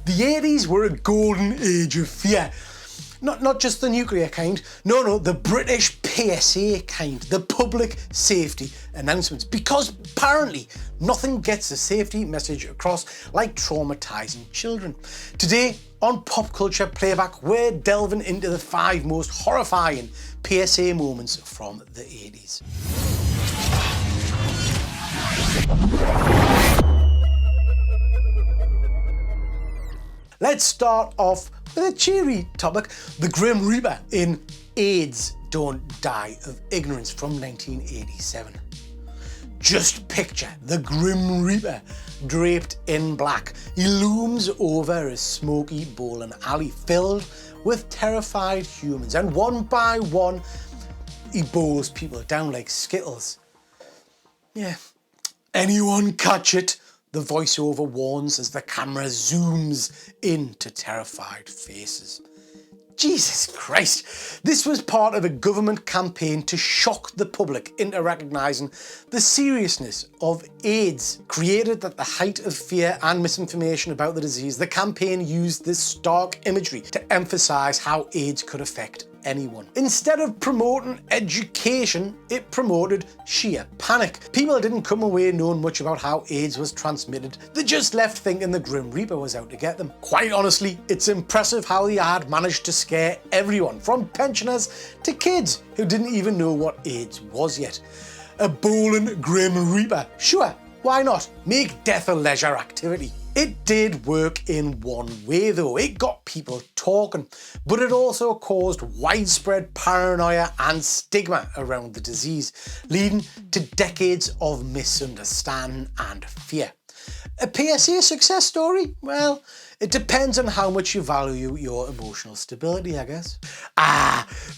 The 80s were a golden age of fear. Not just the nuclear kind, no, the British PSA kind, the public safety announcements, because apparently nothing gets the safety message across like traumatizing children. Today on Pop Culture Playback, we're delving into the 5 most horrifying PSA moments from the 80s. Let's start off with a cheery topic, the Grim Reaper in AIDS Don't Die of Ignorance from 1987. Just picture the Grim Reaper draped in black. He looms over a smoky bowling alley filled with terrified humans, and one by one he bowls people down like Skittles. Yeah, anyone catch it? The voiceover warns as the camera zooms into terrified faces. Jesus Christ, this was part of a government campaign to shock the public into recognising the seriousness of AIDS. Created at the height of fear and misinformation about the disease, the campaign used this stark imagery to emphasise how AIDS could affect anyone. Instead of promoting education, it promoted sheer panic. People didn't come away knowing much about how AIDS was transmitted. They just left thinking the Grim Reaper was out to get them. Quite honestly, it's impressive how the ad managed to scare everyone, from pensioners to kids who didn't even know what AIDS was yet. A bowling Grim Reaper? Sure, why not? Make death a leisure activity. It did work in one way though. It got people talking, but it also caused widespread paranoia and stigma around the disease, leading to decades of misunderstanding and fear. A PSA success story? Well, it depends on how much you value your emotional stability, I guess.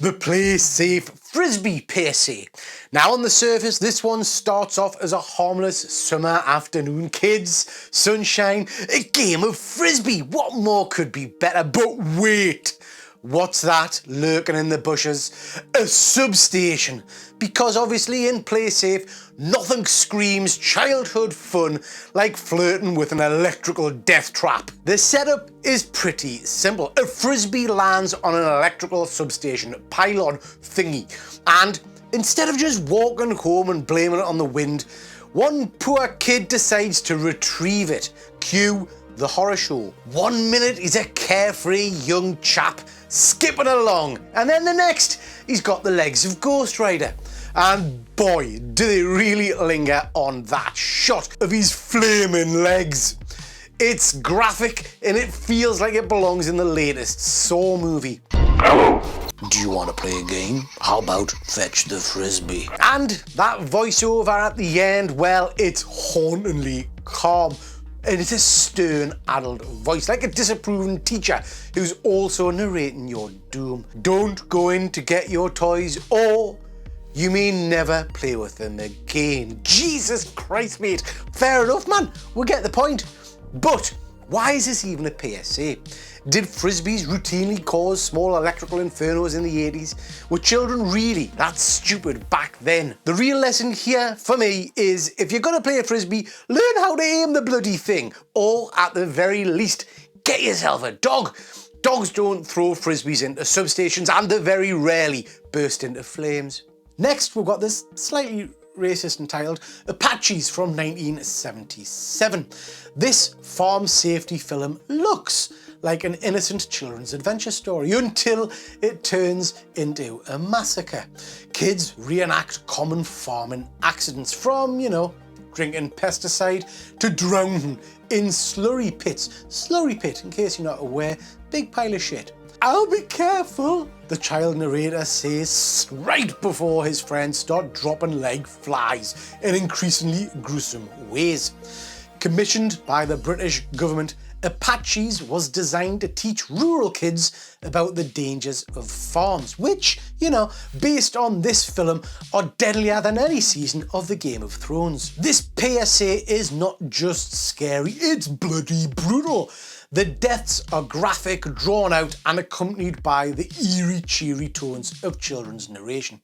The Play Safe Frisbee PSA. Now on the surface, this one starts off as a harmless summer afternoon. Kids, sunshine, a game of Frisbee. What more could be better? But wait! What's that lurking in the bushes? A substation. Because obviously in Play Safe, nothing screams childhood fun like flirting with an electrical death trap. The setup is pretty simple. A Frisbee lands on an electrical substation pylon thingy, and instead of just walking home and blaming it on the wind, one poor kid decides to retrieve it. Cue the horror show. 1 minute he's a carefree young chap skipping along, and then the next he's got the legs of Ghost Rider. And boy, do they really linger on that shot of his flaming legs. It's graphic and it feels like it belongs in the latest Saw movie. Do you want to play a game? How about fetch the Frisbee? And that voiceover at the end, well, it's hauntingly calm. And it's a stern adult voice, like a disapproving teacher who's also narrating your doom. Don't go in to get your toys, or you may never play with them again. Jesus Christ, mate. Fair enough, man. We get the point. But why is this even a PSA? Did Frisbees routinely cause small electrical infernos in the 80s? Were children really that stupid back then? The real lesson here for me is, if you're gonna play a Frisbee, learn how to aim the bloody thing. Or at the very least, get yourself a dog. Dogs don't throw Frisbees into substations, and they very rarely burst into flames. Next, we've got this slightly racist entitled Apaches from 1977. This farm safety film looks like an innocent children's adventure story until it turns into a massacre. Kids reenact common farming accidents, from, drinking pesticide to drowning in slurry pits. Slurry pit, in case you're not aware, big pile of shit. I'll be careful, the child narrator says right before his friends start dropping like flies in increasingly gruesome ways. Commissioned by the British government, Apaches was designed to teach rural kids about the dangers of farms, which, based on this film, are deadlier than any season of the Game of Thrones. This PSA is not just scary, it's bloody brutal. The deaths are graphic, drawn out, and accompanied by the eerie, cheery tones of children's narration.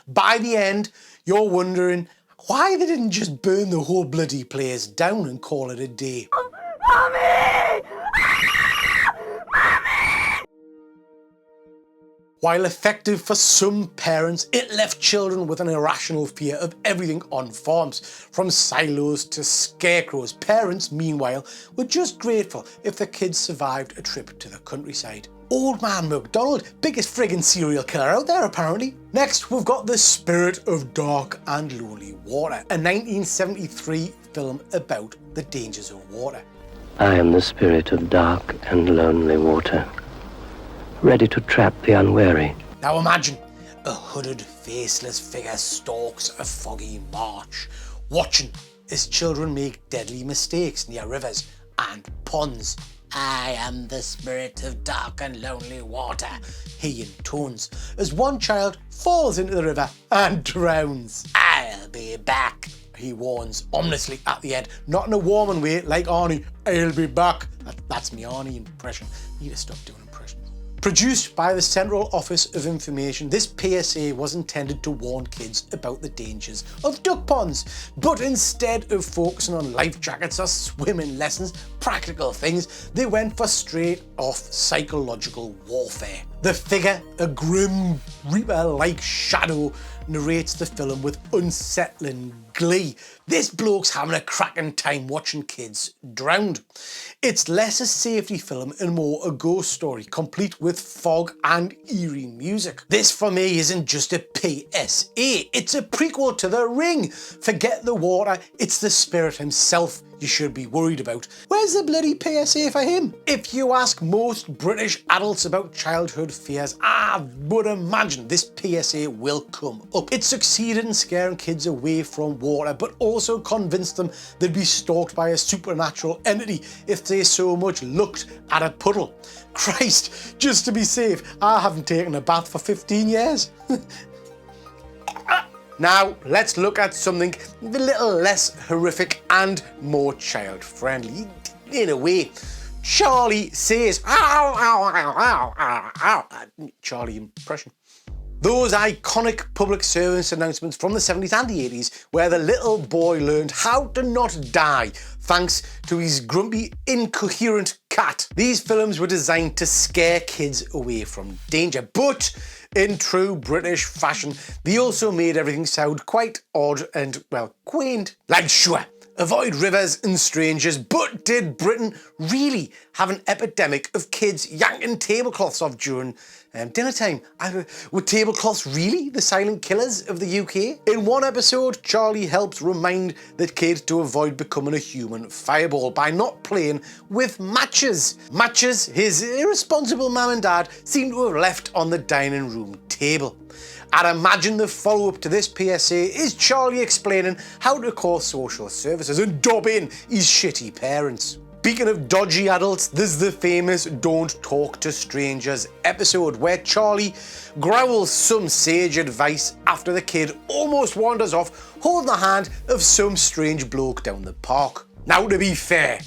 By the end, you're wondering why they didn't just burn the whole bloody place down and call it a day. Mommy! While effective for some parents, it left children with an irrational fear of everything on farms, from silos to scarecrows. Parents, meanwhile, were just grateful if their kids survived a trip to the countryside. Old Man MacDonald, biggest friggin' serial killer out there apparently. Next, we've got The Spirit of Dark and Lonely Water, a 1973 film about the dangers of water. I am the spirit of dark and lonely water, ready to trap the unwary. Now imagine a hooded, faceless figure stalks a foggy marsh, watching as children make deadly mistakes near rivers and ponds. I am the spirit of dark and lonely water, he intones, as one child falls into the river and drowns. I'll be back, he warns ominously at the end, not in a warming way like Arnie. I'll be back. That's me Arnie impression. Need to stop doing impressions. Produced by the Central Office of Information, this PSA was intended to warn kids about the dangers of duck ponds, but instead of focusing on life jackets or swimming lessons, practical things, they went for straight off psychological warfare. The figure, a grim reaper-like shadow, narrates the film with unsettling glee. This bloke's having a cracking time watching kids drowned. It's less a safety film and more a ghost story, complete with fog and eerie music. This for me isn't just a PSA, it's a prequel to The Ring. Forget the water, it's the spirit himself you should be worried about. Where's the bloody PSA for him? If you ask most British adults about childhood fears, I would imagine this PSA will come up. It succeeded in scaring kids away from water, but also convinced them they'd be stalked by a supernatural entity if they so much looked at a puddle. Christ, just to be safe, I haven't taken a bath for 15 years. Now, let's look at something a little less horrific and more child-friendly. In a way, Charlie says, ow, ow, ow, ow, ow, ow. Charlie impression. Those iconic public service announcements from the 70s and the 80s where the little boy learned how to not die thanks to his grumpy, incoherent cat. These films were designed to scare kids away from danger, but in true British fashion, they also made everything sound quite odd and, well, quaint. Like, sure, avoid rivers and strangers, but did Britain really have an epidemic of kids yanking tablecloths off during dinner time? Were tablecloths really the silent killers of the UK? In one episode, Charlie helps remind the kid to avoid becoming a human fireball by not playing with matches. Matches his irresponsible mum and dad seem to have left on the dining room table. I'd imagine the follow-up to this PSA is Charlie explaining how to call social services and dob in his shitty parents. Speaking of dodgy adults, there's the famous Don't Talk to Strangers episode where Charlie growls some sage advice after the kid almost wanders off holding the hand of some strange bloke down the park. Now, to be fair,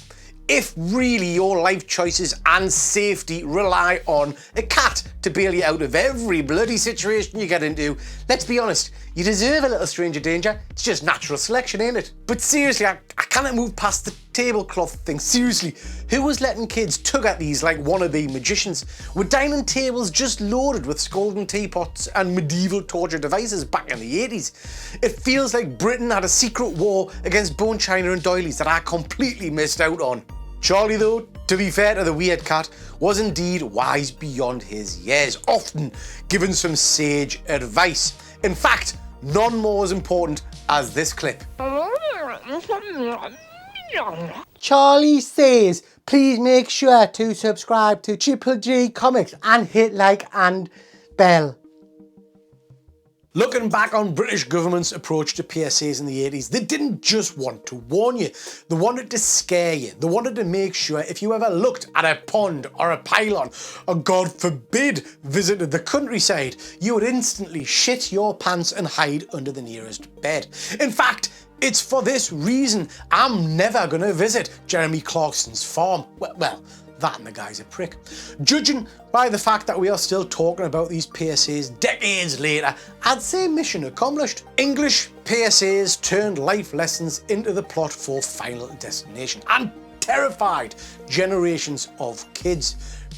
if really your life choices and safety rely on a cat to bail you out of every bloody situation you get into, let's be honest, you deserve a little stranger danger. It's just natural selection, ain't it? But seriously, I cannot move past the tablecloth thing. Seriously, who was letting kids tug at these like wannabe magicians? Were dining tables just loaded with scalding teapots and medieval torture devices back in the 80s? It feels like Britain had a secret war against bone china and doilies that I completely missed out on. Charlie, though, to be fair to the weird cat, was indeed wise beyond his years, often given some sage advice. In fact, none more as important as this clip. Charlie says, please make sure to subscribe to TripleG Comics and hit like and bell. Looking back on British government's approach to PSAs in the 80s, they didn't just want to warn you, they wanted to scare you. They wanted to make sure if you ever looked at a pond or a pylon, or God forbid visited the countryside, you would instantly shit your pants and hide under the nearest bed. In fact, it's for this reason I'm never going to visit Jeremy Clarkson's farm. Well, that and the guy's a prick. Judging by the fact that we are still talking about these PSAs decades later, I'd say mission accomplished. English PSAs turned life lessons into the plot for Final Destination and terrified generations of kids.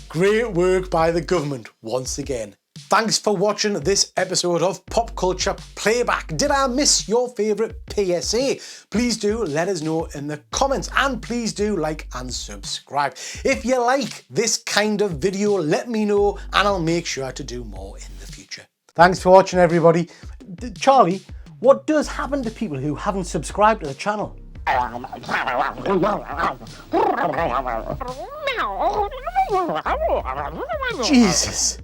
Great work by the government once again. Thanks for watching this episode of Pop Culture Playback. Did I miss your favourite PSA? Please do let us know in the comments, and please do like and subscribe. If you like this kind of video, let me know and I'll make sure to do more in the future. Thanks for watching, everybody. Charlie, what does happen to people who haven't subscribed to the channel? Jesus.